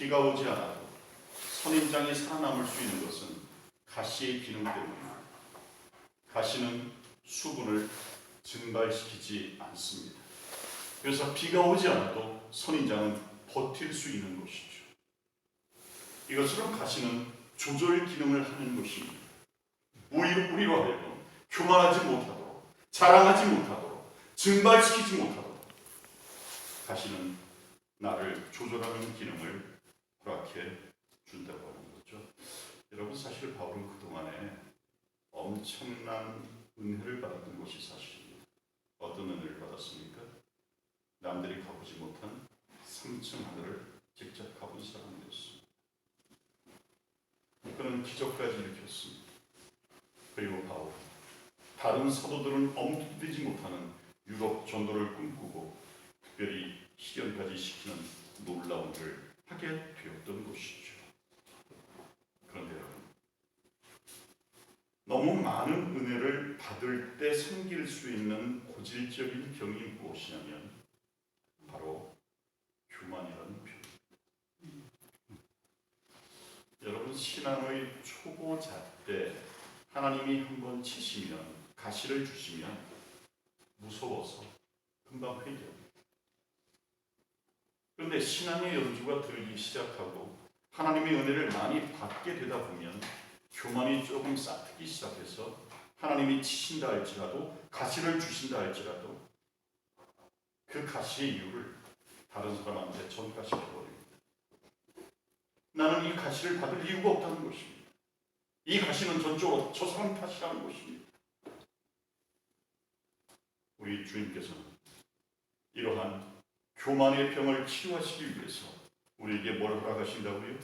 비가 오지 않아도 선인장이 살아남을 수 있는 것은 가시의 기능 때문입니다. 가시는 수분을 증발시키지 않습니다. 그래서 비가 오지 않아도 선인장은 버틸 수 있는 것이죠. 이것처럼 가시는 조절 기능을 하는 것입니다. 우리로 하여금 교만하지 못하도록, 자랑하지 못하도록, 증발시키지 못하도록 가시는 나를 조절하는 기능을 허락해 준다고 하는 거죠. 여러분, 사실 바울은 그동안에 엄청난 은혜를 받았던 것이 사실입니다. 어떤 은혜를 받았습니까? 남들이 가보지 못한 3층 하늘을 직접 가본 사람이었습니다. 그는 기적까지 일으켰습니다. 그리고 바울은 다른 사도들은 엄두되지 못하는 유럽 전도를 꿈꾸고 특별히 실현까지 시키는 놀라운 일을 하게 되었던 것이죠. 그런데 여러분, 너무 많은 은혜를 받을 때 생길 수 있는 고질적인 병이 무엇이냐면 바로 교만이라는 병. 여러분, 신앙의 초보자 때 하나님이 한번 치시면, 가시를 주시면 무서워서 금방 회개합니다. 그런데 신앙의 연주가 들기 시작하고 하나님의 은혜를 많이 받게 되다 보면 교만이 조금 싹트기 시작해서 하나님이 치신다 할지라도, 가시를 주신다 할지라도 그 가시의 이유를 다른 사람한테 전가시켜버립니다. 나는 이 가시를 받을 이유가 없다는 것입니다. 이 가시는 전적으로 저 사람 탓이라는 것입니다. 우리 주님께서는 이러한 교만의 병을 치유하시기 위해서 우리에게 뭘 허락하신다고요?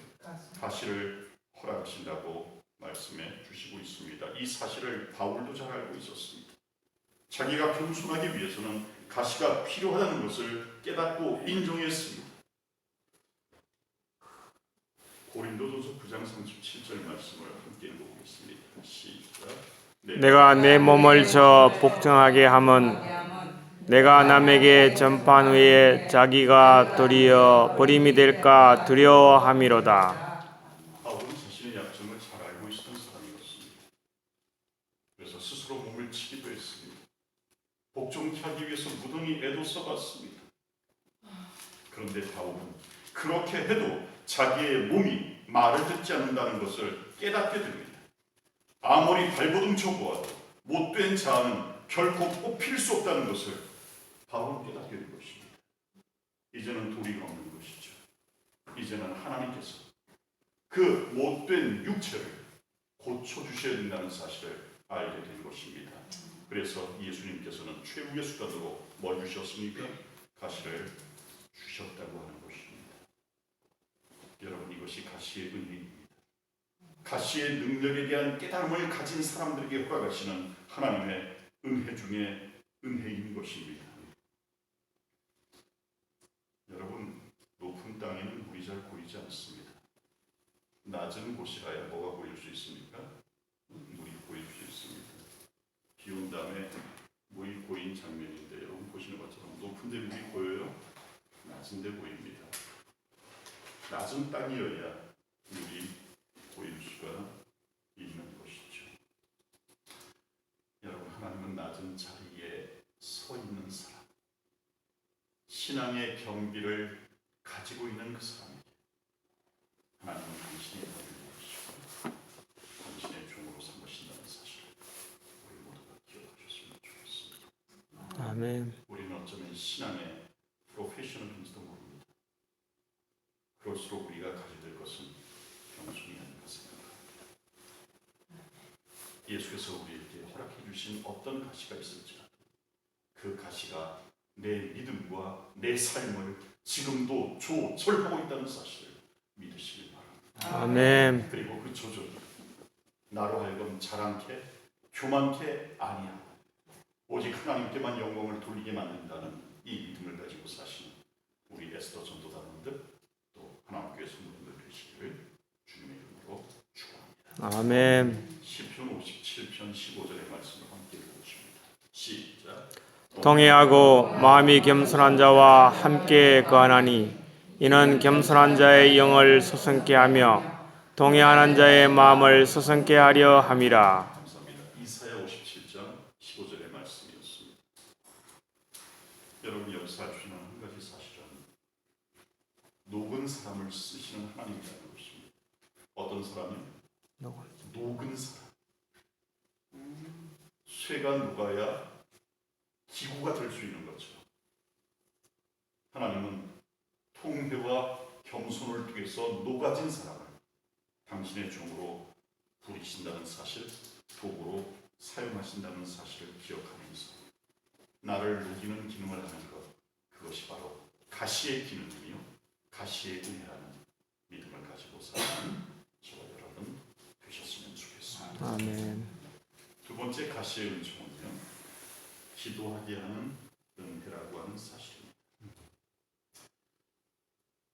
가시를 허락하신다고 말씀해 주시고 있습니다. 이 사실을 바울도 잘 알고 있었습니다. 자기가 겸손하기 위해서는 가시가 필요하다는 것을 깨닫고 인정했습니다. 고린도전서 9장 37절 말씀을 함께 읽어보겠습니다. 시작. 내가 내 몸을 저 복종하게 함은 내가 남에게 전판 후에 자기가 도리어 버림이 될까 두려워함이로다. 바울은 자신의 약점을 잘 알고 있었던 사람이었습니다. 그래서 스스로 몸을 치기도 했습니다. 복종케 하기 위해서 무던히 애도 써봤습니다. 그런데 바울은 그렇게 해도 자기의 몸이 말을 듣지 않는다는 것을 깨닫게 됩니다. 아무리 발버둥 쳐보아도 못된 자아는 결코 뽑힐 수 없다는 것을 바울은 깨닫게 된 것입니다. 이제는 도리가 없는 것이죠. 이제는 하나님께서 그 못된 육체를 고쳐주셔야 된다는 사실을 알게 된 것입니다. 그래서 예수님께서는 최후의 수단으로 뭘 주셨습니까? 가시를 주셨다고 하는 것입니다. 여러분, 이것이 가시의 은혜입니다. 가시의 능력에 대한 깨달음을 가진 사람들에게 허락하시는 하나님의 은혜 중에 은혜인 것입니다. 여러분, 높은 땅에는 물이 잘 고이지 않습니다. 낮은 곳이라야 뭐가 고일 수 있습니까? 물이 고일 수 있습니다. 비 온 다음에 물이 고인 장면인데 여러분 보시는 것처럼 높은 데 물이 고여요? 낮은 데 고입니다. 낮은 땅이어야 물이 고일 수가 있는 것이죠. 여러분, 하나님은 낮은 자리에 서 있는 사람, 신앙의 경비를 가지고 있는 그 사람에게 하나님은 당신이 받으시고 당신의 종으로 삼으신다는 사실을 우리 모두가 기억하셨으면 좋겠습니다. 아멘. 우리는 어쩌면 신앙의 프로페셔널인지도 모릅니다. 그럴수록 우리가 가져야 될 것은 겸손이 아닌가 생각합니다. 예수께서 우리에게 허락해 주신 어떤 가시가 있을지라도 그 가시가 내 믿음과 내 삶을 지금도 조절하고 있다는 사실을 믿으시길 바랍니다. 아멘. 그리고 그 조절이 나로 하여금 자랑케, 교만케 아니하고 오직 하나님께만 영광을 돌리게 만든다는 이 믿음을 가지고 사시는 우리 에스더 전도단원들, 또 하나님께 성도들 되시기를 주님의 이름으로 축원합니다. 아멘. 시편 57편 15절의 말씀을 함께 읽어보십니다. 시작. 통회하고 마음이 겸손한 자와 함께 거하나니 이는 겸손한 자의 영을 서성케 하며 동의하는 자의 마음을 서성케 하려 함이라. 감사합니다. 이사야 57장 15절의 말씀이었습니다. 여러분 여기서 알 수 있는 한 가지 사실은 녹은 사람을 쓰시는 하나님이라는 것입니다. 어떤 사람이요? 녹은 사람. 쇠가 녹아야 기구가 될 수 있는 거죠. 하나님은 통회와 겸손을 통해서 녹아진 사람을 당신의 종으로 부리신다는 사실, 도구로 사용하신다는 사실을 기억하면서 나를 녹이는 기능을 하는 것, 그것이 바로 가시의 기능이며 가시의 은혜라는 믿음을 가지고 사는 저와 여러분 되셨으면 좋겠습니다. 아멘. 두 번째 가시의 은총은요, 기도하게 하는 은혜라고 하는 사실입니다.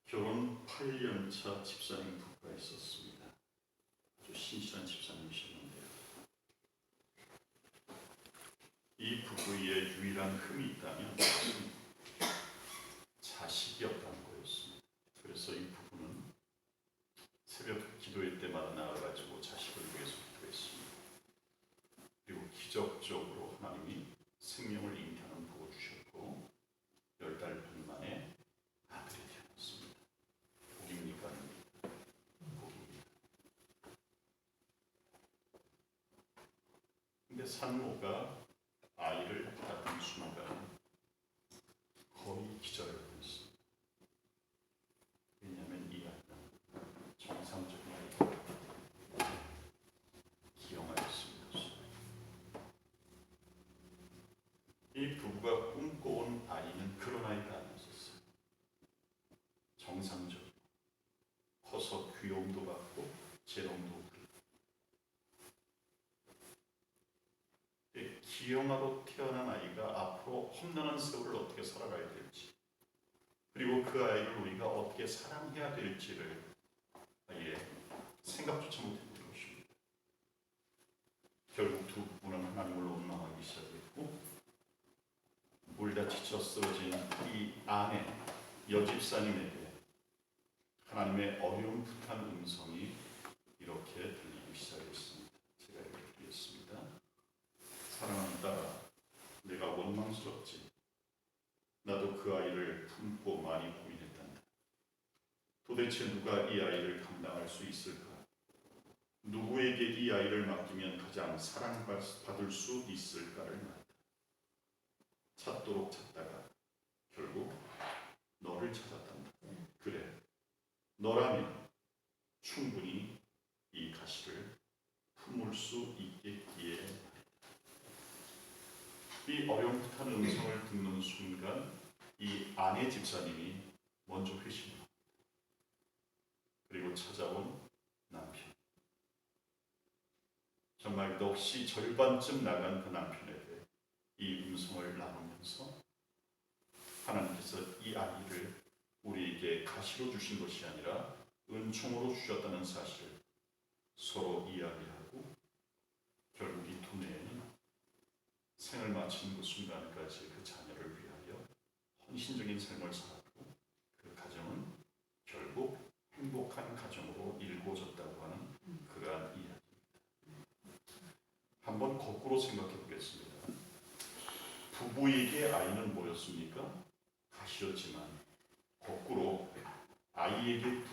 결혼 8년차 집사님 부부가 있었습니다. 아주 신실한 집사님이셨는데요. 이 부부의 유일한 흠이 있다면 자식이 없다는 거였습니다. 그래서 이 부부는 새벽 기도회 때마다 나와가지고 자식을 위해서 기도했습니다. 그리고 기적적으로 하나님이 생명을 잉태하는 복을 주셨고 10달 반 만에 아들이 태어났습니다. 복입니까? 복입니다. 근데 산모가 아이를 낳은 순간 거의 기절을 했습니다. 왜냐하면 이 아이는 정상적인 아이가 기형아였습니다. 이 부부가 꿈꿔온 아이는 그런 아이가 아니었어요. 정상적으로 커서 귀여움도 받고 재롱도 부리고 기형아로 태어난 아이가 앞으로 험난한 세월을 어떻게 살아가야 될지, 그리고 그 아이를 우리가 어떻게 사랑해야 될지를 아예 생각조차 못했던 것입니다. 결국 두 부부는 하나님을 원망하기 시작했고, 울다 지쳐 쓰러진 이 아내 여집사님에게 하나님의 어려움풋한 음성이 이렇게 들리기 시작했습니다. 제가 읽겠습니다. 사랑하는 딸아, 내가 원망스럽지. 나도 그 아이를 품고 많이 고민했단다. 도대체 누가 이 아이를 감당할 수 있을까? 누구에게 이 아이를 맡기면 가장 사랑받을 수 있을까를 말이다. 찾도록 찾다가 결국 너를 찾았단다. 그래, 너라면 충분히 이 가시를 품을 수 있겠기에. 이 어렴풋한 음성을 듣는 순간 이 아내 집사님이 먼저 회심합니다. 그리고 찾아온 남편, 정말 넋이 절반쯤 나간 그 남편에게 이 음성을 나누면서 하나님께서 이 아이를 우리에게 가시로 주신 것이 아니라 은총으로 주셨다는 사실을 서로 이야기하고, 결국 이 두뇌에는 생을 마치는 그 순간까지 그 자녀를 위하여 헌신적인 삶을 살았고, 그 가정은 결국 행복한 가정으로 일궈졌다고 하는 그러한 이야기입니다. 한번 거꾸로 생각해 보겠습니다. 부부에게 아이는 뭐였습니까? 가시였지만 거꾸로 아이에게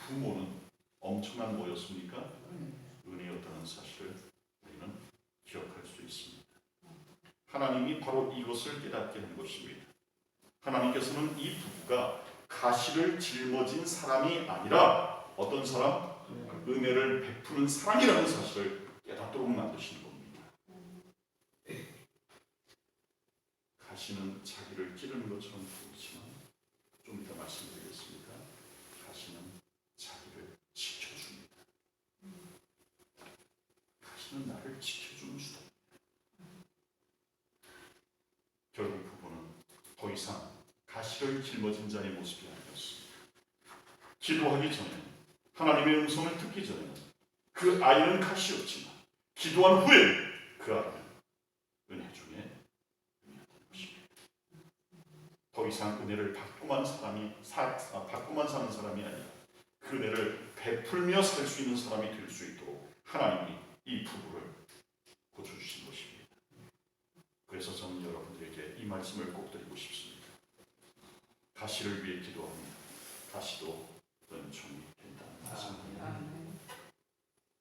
부모는 엄청난 뭐였습니까? 은혜였다는 사실을 우리는 기억할 수 있습니다. 하나님이 바로 이것을 깨닫게 한 것입니다. 하나님께서는 이 부부가 가시를 짊어진 사람이 아니라 어떤 사람? 은혜를 베푸는 사람이라는 사실을 깨닫도록 만드시는 겁니다. 가시는 자기를 찌르는 것처럼 보이지만 좀 이따 말씀드리겠습니다. 가시는 자기를 지켜줍니다. 가시는 나를 지켜주는 수다. 결국 부부는 더 이상 가시를 짊어진 자의 모습이 아니었습니다. 기도하기 전에, 하나님의 음성을 듣기 전에 그 아이는 가시였지만 기도한 후에 그 아이는 은혜 중에 은혜였던 것입니다. 더 더 이상 은혜를 받고만 사는 사람이 아니라 그 은혜를 베풀며 살 수 있는 사람이 될 수 있도록 하나님이 이 부부를 고쳐주신 것입니다. 그래서 저는 여러분들에게 이 말씀을 꼭 드리고 싶습니다. 가시를 위해 기도합니다. 가시도 은총이 된다는 말씀입니다.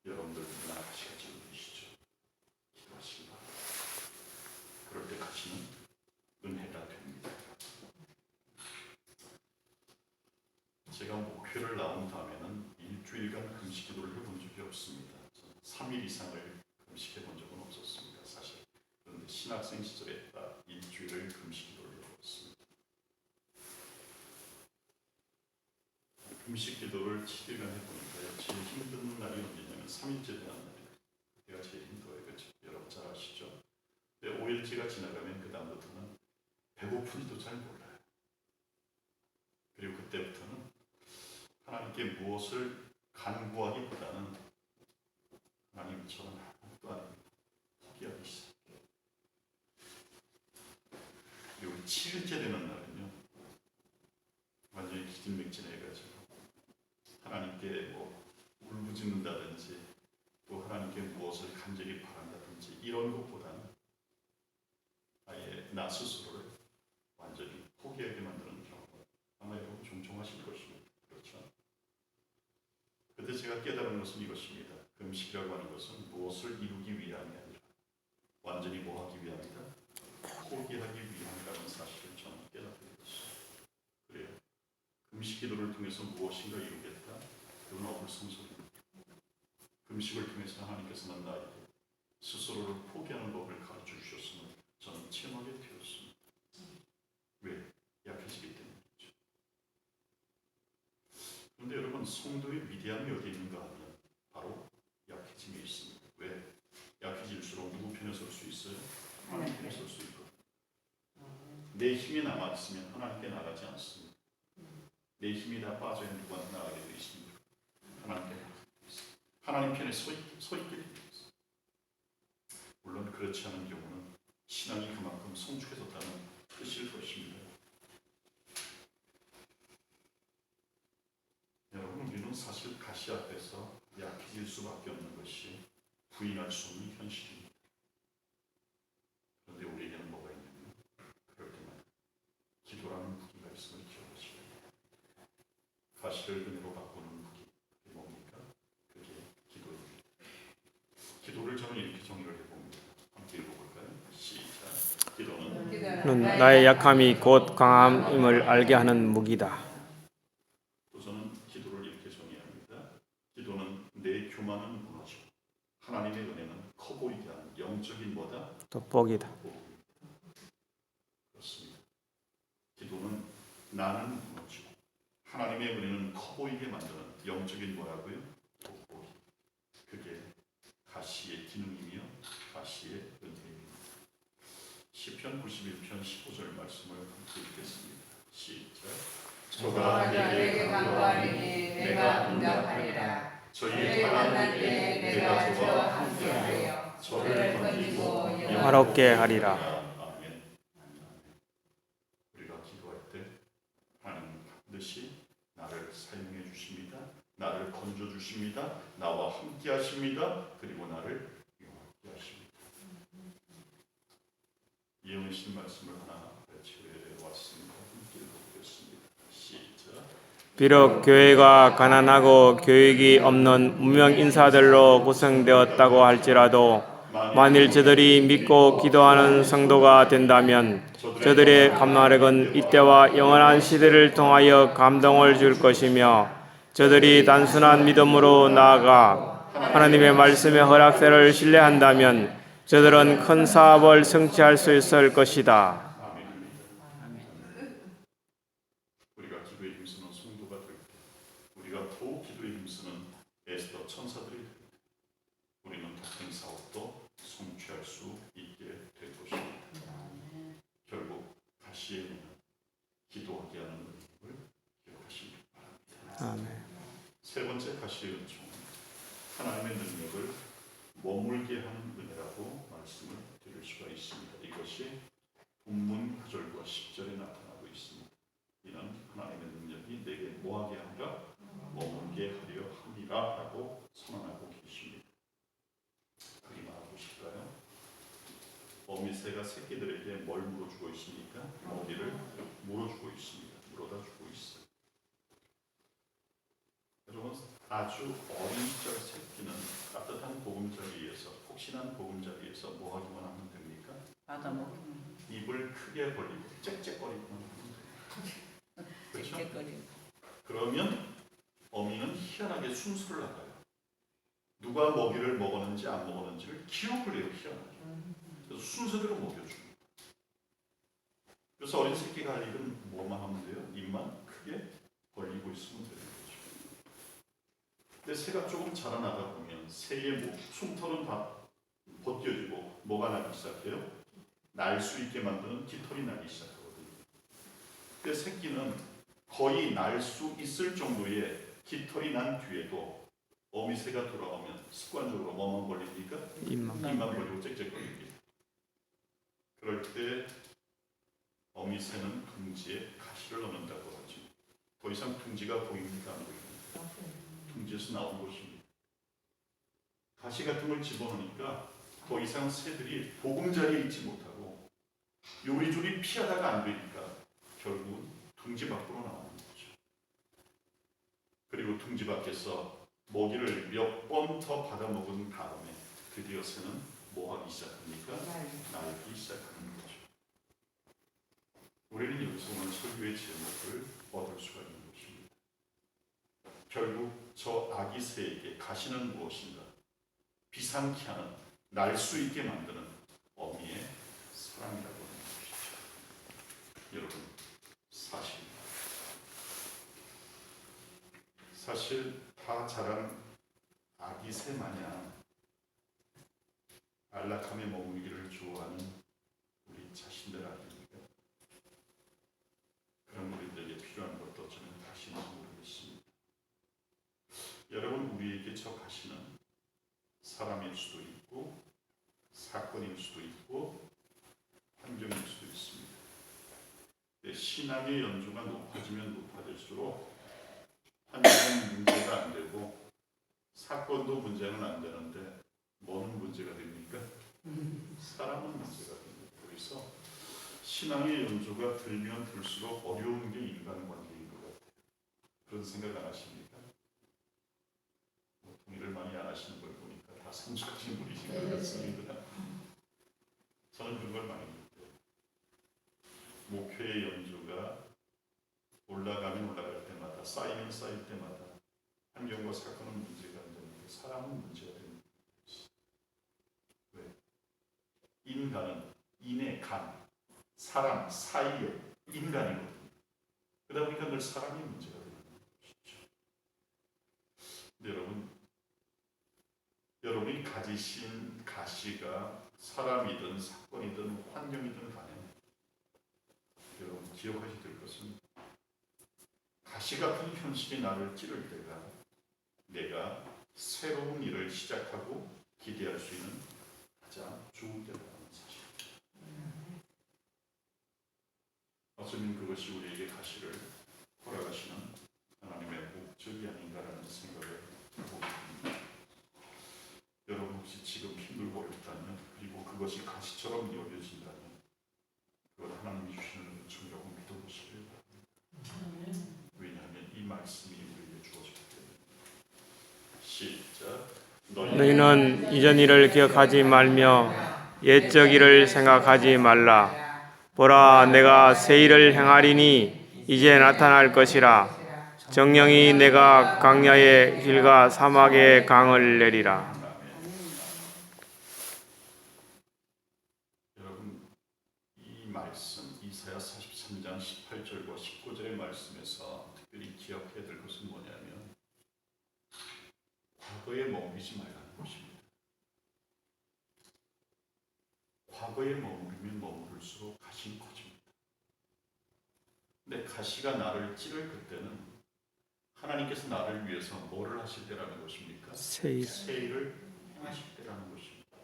여러분들 누구나 가시가 지금이시죠. 기도하시기 바랍니다. 그럴 때 가시는 은혜가 됩니다. 제가 목회를 나온 다음에는 일주일간 금식 기도를 해본 적이 없습니다. 3일 이상을 금식해 본 적은 없었습니다. 사실. 그런데 신학생 시절에 딱 일주일을 금식 기도를 해봤습니다. 금식 기도를 7일간 해보니까 제일 힘든 날이 언제냐면 3일째 되는 날이에요. 그때가 제일 힘들어요. 그렇죠? 여러분 잘 아시죠? 근데 5일째가 지나가면 그 다음부터는 배고픈지도 잘 몰라요. 그리고 그때부터는 하나님께 무엇을 간구하기보다는 하나님 저는 아무것도 아닙니다. 포기하기 시작해요. 그리고 7일째 되는 날은요. 완전히 기진맥진해가지고 하나님께 뭐 울부짖는다든지 또 하나님께 무엇을 간절히 바란다든지 이런 것보다는 아예 나 스스로를 완전히 포기하게 만드는 경우가 아마 여러분 종종 하실 것입니다. 그렇죠? 그때 제가 깨달은 것은 이것입니다. 금식이라고 하는 것은 무엇을 이루기 위함이 아니라 완전히 뭐 하기 위함이다? 포기하기 위함이라는 사실을 저는 깨닫게 되었어요. 그래요. 금식 기도를 통해서 무엇인가 이루겠다? 그건 어불성설입니다. 금식을 통해서 하나님께서는 나에게 스스로를 포기하는 법을 가르쳐 주셨음을 저는 체험하게 되었습니다. 왜? 약해지기 때문이죠. 그런데 여러분 성도의 위대함이 어디 있는가 하면 바로 약해짐에 있습니다. 왜? 약해질수록 누구 편에 설 수 있어요? 하나님 편에 설 수 있고 내 힘이 남아있으면 하나님께 나가지 않습니다. 내 힘이 다 빠져 있는 누구한테 나가게 되어 있습니다. 하나님께 나가게 되어 있습니다. 하나님 편에 서 있게 되어 있습니다. 물론 그렇지 않은 경우는 신앙이 그만큼 성숙해졌다는 뜻일 것입니다. 여러분 우리는 사실 가시 앞에서 약해질 수밖에 없는 것이 부인할 수 없는 현실입니다. 그런데 우리에게는 뭐가 있냐면 그럴 때마다 기도라는 무기가 있음을 기억하시기 바랍니다. 가시를 은혜로 바꾸는 무기, 그게 뭡니까? 그게 기도입니다. 기도를 저는 이렇게 정의를 해봅니다. 함께 읽어볼까요? 시작. 기도는 나의 약함이 곧 강함임을 알게 하는 무기다. 또 저는 기도를 이렇게 정의합니다. 기도는 내 교만은 무너지고 하나님의 은혜는 커 보이게 하는 영적인 뭐다? 돋보기다. 그렇습니다. 기도는 나는 무너지고 하나님의 은혜는 커 보이게 만드는 영적인 뭐라고요? 돋보기. 그게 가시의 기능이며 가시의 은혜입니다. 시편 91편 15절 말씀을 함께 읽겠습니다. 시작. 저가 내게 간구하리니 내가 응답하리라. 저를 만날 때 내가 저와 함께하여 저를 건지고 영화롭게 하리라. 아멘. 우리가 기도할 때 하나님은 반드시 나를 사용해 주십니다. 나를 건져 주십니다. 나와 함께 하십니다. 그리고 나를 용하게 하십니다. 예언하신 말씀을 하나 외쳐왔습니다. 함께 읽어보겠습니다. 시작. 비록 교회가 가난하고 교육이 없는 무명 인사들로 구성되었다고 할지라도 만일 저들이 믿고 기도하는 성도가 된다면 저들의 감화력은 이때와 영원한 시대를 통하여 감동을 줄 것이며 저들이 단순한 믿음으로 나아가 하나님의 말씀의 허락세를 신뢰한다면 저들은 큰 사업을 성취할 수 있을 것이다. 우리가 기도에 힘쓰는 성도가 될 때, 우리가 더욱 기도에 힘쓰는 에스더 천사들이 될 때, 우리는 더 큰 사업도 성취할 수 있게 될 것입니다. 결국 가시의 은혜는 기도하게 하는 은혜를 기억하시기 바랍니다. 아멘. 세 번째 가시의 은총은 하나님의 능력을 머물게 하는 은혜라고 말씀을 드릴 수가 있습니다. 이것이 본문 9절과 10절에 나타나고 있습니다. 있습니다. 이는 하나님의 능력이 내게 뭐하게 하리라? 머물게 하려 함이라 라고 선언하고 계십니다. 그림 알아보실까요? 어미새가 새끼들에게 뭘 물어주고 있습니까? 먹이를 물어주고 있습니다. 물어다 주고 있어요. 여러분, 아주 어린 시절 새끼는 따뜻한 보금자리에서, 폭신한 보금자리에서 뭐 하기만 하면 됩니까? 받아 먹. 입을 크게 벌리고 짹짹거리기만 하면 돼요. 그렇죠? 그러면 어미는 희한하게 순서를 나가요. 누가 먹이를 먹었는지 안 먹었는지를 기록을 해요. 희한하게. 그래서 순서대로 먹여줍니다. 그래서 어린 새끼가 할 일은 뭐만 하면 돼요? 입만 크게 벌리고 있으면 되는 거죠. 근데 새가 조금 자라나다 보면 새의 숨털은 다 벗겨지고 뭐가 나기 시작해요? 날 수 있게 만드는 깃털이 나기 시작하거든요. 근데 새끼는 거의 날 수 있을 정도의 깃털이 난 뒤에도 어미새가 돌아오면 습관적으로 뭐만 벌립니까? 입만. 입만 벌리고 짹짹거립니다. 그럴 때 어미새는 둥지에 가시를 넣는다고 하죠. 더 이상 둥지가 보입니까? 안 보입니까? 둥지에서 나온 것입니다. 가시 같은 걸 집어넣으니까 더 이상 새들이 보금자리에 있지 못하고 요리조리 피하다가 안 되니까 결국은 둥지 밖으로 나오는 거죠. 그리고 둥지 밖에서 먹이를 몇 번 더 받아먹은 다음에 드디어 새는 뭐 하기 시작합니까? 날기 시작하는 거죠. 우리는 여기서 오늘 설교의 제목을 얻을 수가 있는 것입니다. 결국 저 아기 새에게 가시는 무엇인가? 비상케 하는, 날 수 있게 만드는 어미의 사랑이라고 하는 것이죠. 여러분, 사실 다 자란 아기 새 마냥 안락함에 머물기를 좋아하는 우리 자신들 아닙니까? 그런 우리들에게 필요한 것도 저는 다시는 모르겠습니다. 여러분, 우리에게 저 가시는 사람일 수도 있고 사건일 수도 있고 환경일 수도 있습니다. 신앙의 연조가 높아지면 높아질수록 환경은 문제가 안 되고 사건도 문제는 안 되는데 뭐는 문제가 됩니까? 사람은 문제가 됩니다. 그래서 신앙의 연조가 들면 들수록 어려운 게 인간관계인 것 같아요. 그런 생각 안 하십니까? 동의를 많이 안 하시는 걸 보니까 다 성숙하신 분이신 것 같습니다. 저는 그런 걸 많이 느껴요. 목회의 연조가 올라가면 올라갈 때마다, 쌓이면 쌓일 때마다 환경과 사건은 문제가 안 되는데 사람은 문제가 됩니다. 왜? 인간은 인의 간, 사람 사이의 인간이거든요. 그러다 보니까 늘 사람이 문제가 되는 것이죠. 근데 여러분이 가지신 가시가 사람이든 사건이든 환경이든 간에 여러분 기억하셔야 될 것은 가시 같은 현실이 나를 찌를 때가 내가 새로운 일을 시작하고 기대할 수 있는 가장 좋은 때라는 사실입니다. 어쩌면 그것이 우리에게 가시를 허락하시는 하나님의 목적이 아닌가라는 생각을 해보게 됩니다. 여러분 혹시 지금 힘들고 어렵다면 그리고 그것이 가시처럼 여겨진다면 그건 하나님이 주시는 은총이라고 믿어보시길 바랍니다. 왜냐하면 이 말씀이 우리에게 주어졌기 때문에. 시작. 너희는 이전 일을 기억하지 말며 옛적 일을 생각하지 말라. 보라, 내가 새 일을 행하리니 이제 나타날 것이라. 정령이 내가 광야의 길과 사막의 강을 내리라. 여러분, 이 말씀 이사야 43장 18절과 19절의 말씀에서 특별히 기억해야 될 것은 뭐냐면 과거에 머무르지 말라는 것입니다. 과거에 머무르면 머무를수록 가시는 커집니다. 근데 가시가 나를 찌를 그때는 하나님께서 나를 위해서 뭐를 하실 때라는 것입니까? 새 일. 새 일을 행하실 때라는 것입니다.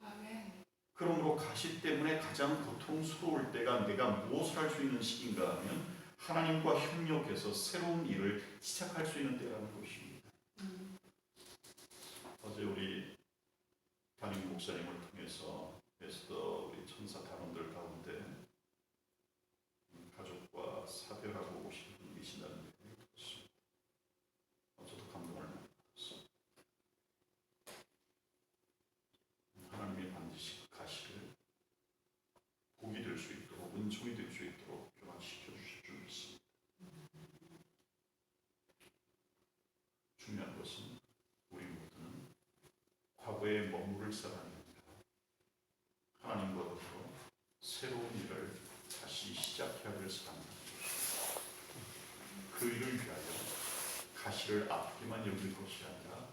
아멘. 그러므로 가시 때문에 가장 고통스러울 때가 내가 무엇을 할 수 있는 시기인가 하면 하나님과 협력해서 새로운 일을 시작할 수 있는 때라는 것입니다. 어제 우리 담임 목사님을 통해서 에스더 우리 천사 단원들 가운데 가족과 사별하고 오신 분이 계신다는 얘기를 들었습니다. 저도 감동을 많이 받았습니다. 하나님이 반드시 그 가시를 복이 될 수 있도록 은총이 될 수 있도록 교환시켜 주실 줄 믿습니다. 중요한 것은 우리 모두는 과거에 머무를 사람이 아니라 하나님과 더불어 새로운 일을 다시 시작해야 될 사람입니다. 그 일을 위하여 가시를 아프게만 여길 것이 아니라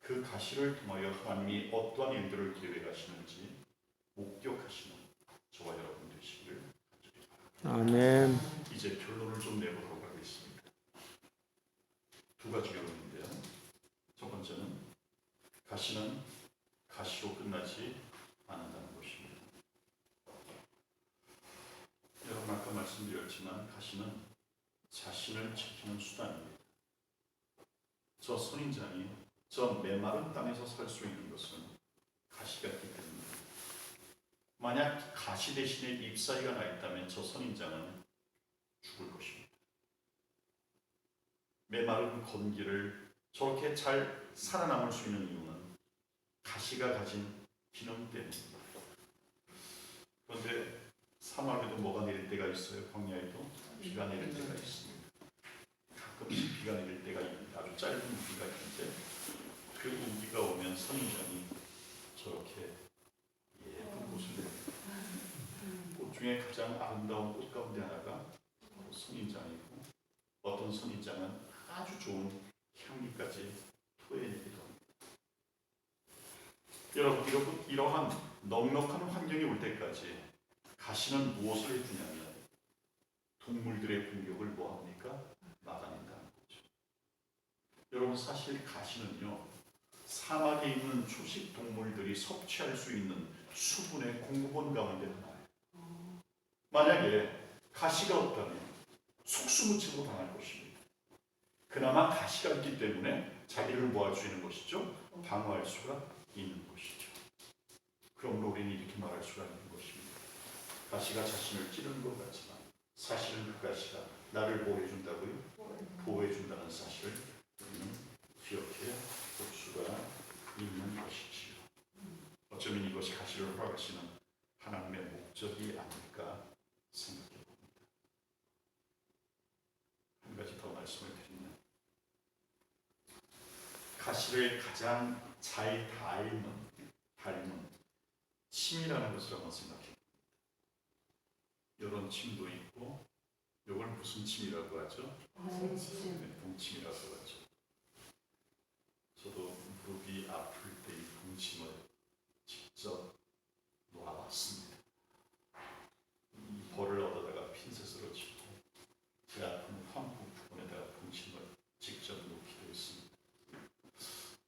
그 가시를 통하여 하나님이 어떠한 일들을 계획하시는지 목격하시는 저와 여러분 되시기를 간절히 바랍니다. 아멘. 이제 결론을 좀 내보도록 하겠습니다. 두 가지 결론인데요. 첫 번째는 가시는 가시로 끝나지 않는다는 것입니다. 여러분 아까 말씀드렸지만 가시는 자신을 지키는 수단입니다. 저 선인장이 저 메마른 땅에서 살 수 있는 것은 가시가 있기 때문입니다. 만약 가시 대신에 잎사귀가 나 있다면 저 선인장은 죽을 것입니다. 메마른 건기를 저렇게 잘 살아남을 수 있는 이유는 가시가 가진 기능 때문입니다. 그런데 사막에도 뭐가 내릴 때가 있어요. 광야에도 비가 내릴 때가 있습니다. 가끔씩 비가 내릴 때가 있는데 아주 짧은 우기가 있는데 그 우기가 오면 선인장이 저렇게 예쁜 꽃을 냅니다. 꽃 중에 가장 아름다운 꽃 가운데 하나가 바로 선인장이고 어떤 선인장은 아주 좋은 향기까지 토해내기도 합니다. 여러분 이러한 넉넉한 환경이 올 때까지 가시는 무엇을 해주냐면 동물들의 공격을 뭐합니까? 막아낸다는 거죠. 여러분 사실 가시는요 사막에 있는 초식 동물들이 섭취할 수 있는 수분의 공급원 가운데 하나예요. 만약에 가시가 없다면 속수무책으로 당할 것입니다. 그나마 가시가 있기 때문에 자기를 뭐할 수 있는 것이죠? 방어할 수가 있는 것이죠. 그러므로 우리는 이렇게 말할 수가 있는 것입니다. 가시가 자신을 찌르는 것 같지만 사실은 그 가시가 나를 보호해준다고요? 보호해준다는 사실을 우리는 기억해 볼 수가 있는 것이지요. 어쩌면 이것이 가시를 허락하시는 하나님의 목적이 아닐까 생각해 봅니다. 한 가지 더 말씀을 드리면 가시를 가장 잘 닮은 침이라는 것을 한번 생각해 봅니다. 이런 침도 있고 이걸 무슨 침이라고 하죠? 봉침이라고 하죠. 저도 무릎이 아플 때 이 봉침을 직접 놓아봤습니다. 이 벌을 얻어다가 핀셋으로 짚고 제 아픈 환부 부분에다가 봉침을 직접 놓기도 했습니다.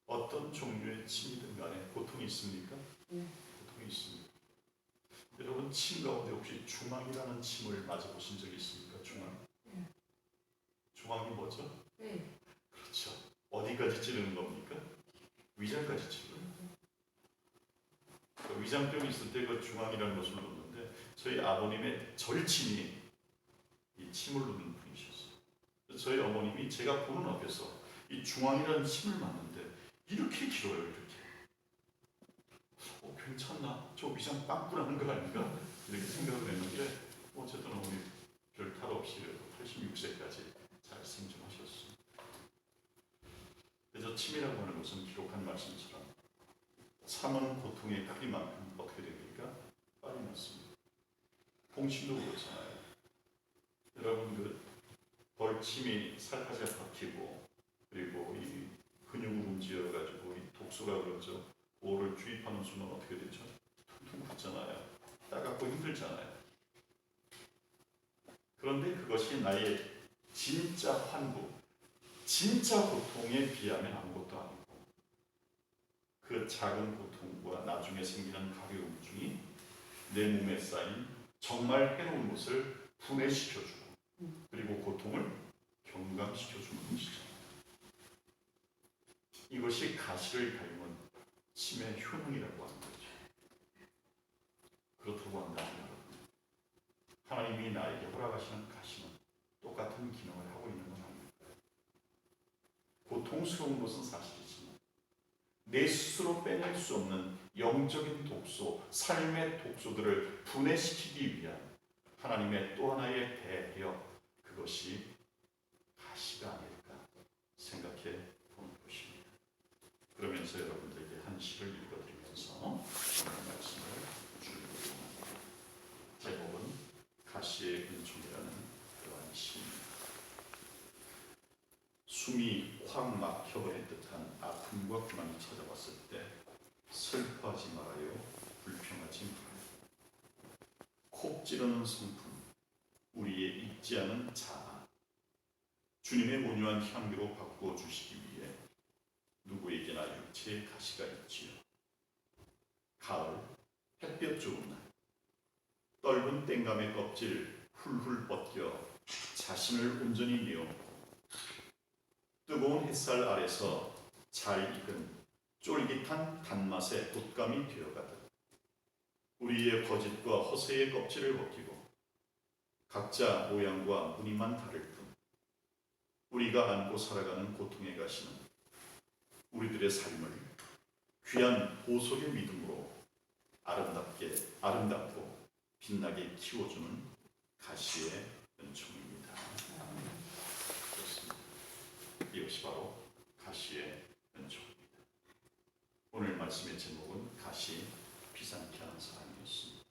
어떤 종류의 침이든 간에 고통이 있습니까? 고통이 있습니다. 여러분 침 가운데 혹시 중앙이라는 침을 맞아보신 적이 있습니까? 중앙? 중앙이 뭐죠? 그렇죠. 어디까지 찌르는 겁니까? 위장까지 찌르는 거예요. 위장병이 있을 때 그 중앙이라는 것을 놓는데 저희 아버님의 절친이 이 침을 놓는 분이셨어요. 저희 어머님이 제가 보는 앞에서 이 중앙이라는 침을 맞는데 이렇게 길어요. 이렇게. 괜찮나? 저 위장 빵꾸 나는 거 아닌가? 이렇게 생각을 했는데 어쨌든 어머니 별 탈 없이 86세까지 잘 생존하셨습니다. 그래서 침이라고 하는 것은 기록한 말씀처럼 참은 고통의 크기만큼 어떻게 됩니까? 빨리 낫습니다. 봉침도 그렇잖아요. 여러분 그 벌침이 살갗에 박히고 그리고 이 근육을 움직여가지고 이 독소가 그러죠. 오를 주입하는 순간 어떻게 되죠? 퉁퉁 붓잖아요. 따갑고 힘들잖아요. 그런데 그것이 나의 진짜 환부, 진짜 고통에 비하면 아무것도 아니고 그 작은 고통과 나중에 생기는 가벼움 중이 내 몸에 쌓인 정말 해로운 것을 분해시켜주고 그리고 고통을 경감시켜주는 것이죠. 이것이 가시를 닮은 침의 효능이라고 하는 거죠. 그렇다고 한다면 하나님이 나에게 허락하시는 가시는 똑같은 기능을 하고 있는 건 아닐까요? 고통스러운 것은 사실이지만 내 스스로 빼낼 수 없는 영적인 독소, 삶의 독소들을 분해시키기 위한 하나님의 또 하나의 배려, 그것이 가시가 아닐까 생각해 보는 것입니다. 그러면서 여러분들에게 한 시를 읽어드리면서 오늘 말씀을 줄이고자 합니다. 제목은 가시의 은총이라는 그러한 시입니다. 숨이 확 막혀버린 듯한 아픔과 고난이 찾아왔을 때 슬퍼하지 말아요, 불평하지 말아요. 콕 찌르는 성품, 우리의 잊지 않은 자아, 주님의 온유한 향기로 바꾸어 주시기 위해 누구에게나 육체의 가시가 있지요. 가을, 햇볕 좋은 날, 떫은 땡감의 껍질 훌훌 벗겨 자신을 온전히 내어놓고 뜨거운 햇살 아래서 잘 익은 쫄깃한 단맛의 곶감이 되어가듯 우리의 거짓과 허세의 껍질을 벗기고 각자 모양과 무늬만 다를 뿐 우리가 안고 살아가는 고통의 가시는 우리들의 삶을 귀한 보석의 믿음으로 아름답고 빛나게 키워주는 가시의 은총입니다. 그렇습니다. 이것이 바로 가시의 은총입니다. 오늘 말씀의 제목은 가시 비상케 하는 사랑이었습니다.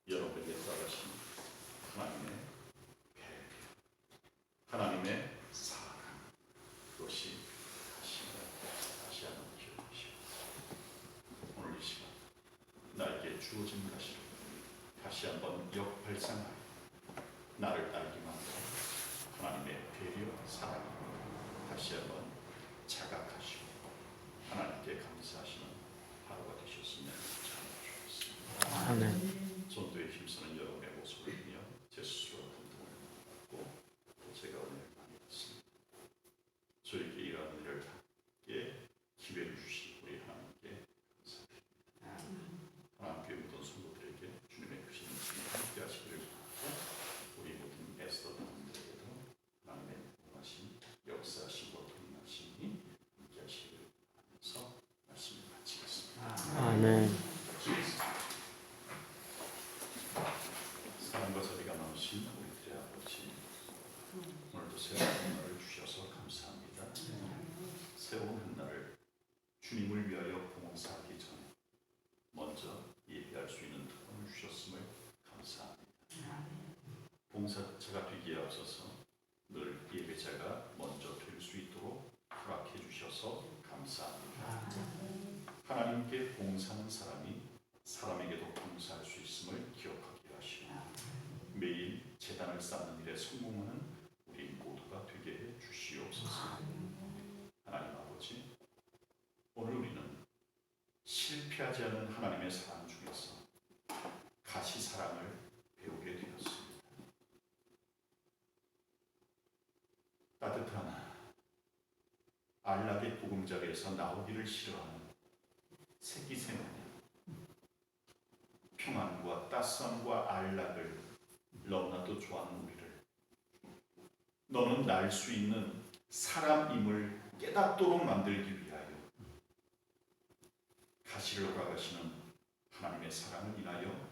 여러분에게 따르신 하나님의 배려, 하나님의 사랑, 그것이 가시입니다. 다시 한번 기억하시고 오늘 이 시간 나에게 주어진 가시를 다시 한번 역발상하여 나를 알게 만들어 하나님의 배려, 사랑이 다시 한번 자각하시고 하나님께 감사하시는 하루가 되셨으면 참 좋겠습니다. 아멘. 전도에 힘쓰는 여러분의 모습을 보며 제 스스로 감동을 받고 또 제가 은혜를 많이 받습니다. 저에게 이러한 일을 하게 기회를 주신 우리 하나님께 감사드립니다. 하나님께 모든 성도들에게 주님의 크신 은총이 함께 하시기를 바라고 우리 모든 애쓰던 분들에게도 하나님의 공하신 역사하시고 통하심이 함께 하시기를 바라면서 말씀을 마치겠습니다. 아멘. 사랑과 자비가 많으신 우리들의 아버지, 오늘도 새로운 한 날을 주셔서 감사합니다. 새로운 한 날을 주님을 위하여 봉사하기 전에 먼저 예배할 수 있는 특권을 주셨음을 감사합니다. 봉사자가 되기에 앞서서 늘 예배자가 먼저 될 수 있도록 허락해 주셔서 감사합니다. 하나님께 봉사하는 사람이 사람에게도 봉사할 수 있음을 기억하게 하시고 매일 제단을 쌓는 일에 성공하는 우리 모두가 되게 해 주시옵소서. 하나님 아버지, 오늘 우리는 실패하지 않은 하나님의 사랑 중에서 가시 사랑을 배우게 되었습니다. 따뜻한 안락의 보금자리에서 나오기를 싫어하는 새끼 생활, 평안과 따스함과 안락을 너무나도 좋아하는 우리를 너는 날 수 있는 사람임을 깨닫도록 만들기 위하여 가시를 허락하시는 하나님의 사랑을 인하여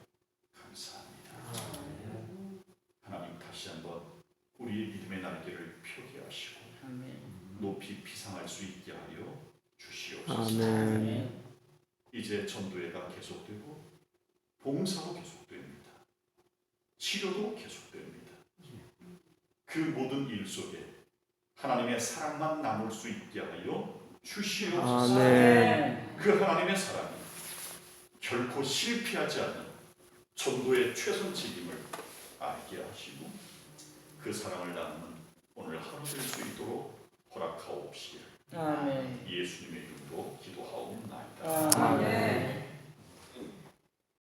감사합니다. 하나님 다시 한번 우리의 믿음의 날개를 펴게 하시고 높이 피상할 수 있게 하여 주시옵소서. 아멘. 이제 전도회가 계속되고 봉사도 계속됩니다. 치료도 계속됩니다. 그 모든 일 속에 하나님의 사랑만 남을 수 있게 하여 주시옵소서. 아멘. 그 하나님의 사랑이 결코 실패하지 않는 전도의 최선 책임을 알게 하시고 그 사랑을 나누는 오늘 하루 될 수 있도록 허락하옵시기를 아멘. 예수님의 이름으로 기도하옵나이다. 아멘.